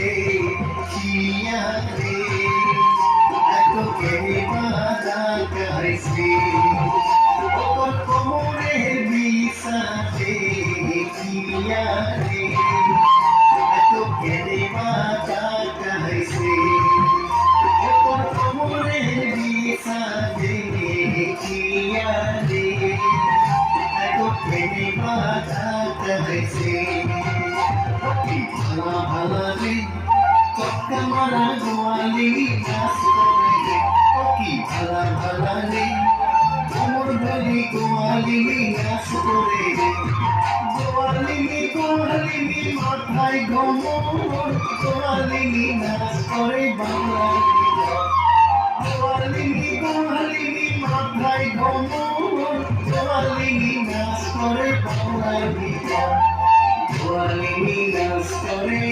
রে কিয়া রে এত কেনে বাধা গাইছে ওর কোমরে বিষাদে কিয়া রে এত কেনে বাধা গাইছে ওর কোমরে বিষাদে কিয়া রে এত কেনে বাধা গাইছে ভালা ভালা রে চক্কা মারা গোয়ালি নাচ করে রে ও কি ভালা ভালা রে কোমর ধরি গোয়ালি নাচ করে রে গোয়ালিনী মাথায় ঘমর গোয়ালিনী নাচ করে বাংলার ভিতর গোয়ালিনী মাথায় ঘমর গোয়ালিনী নাচ করে বাংলার ভিতর গোয়ালিনী নাচ করে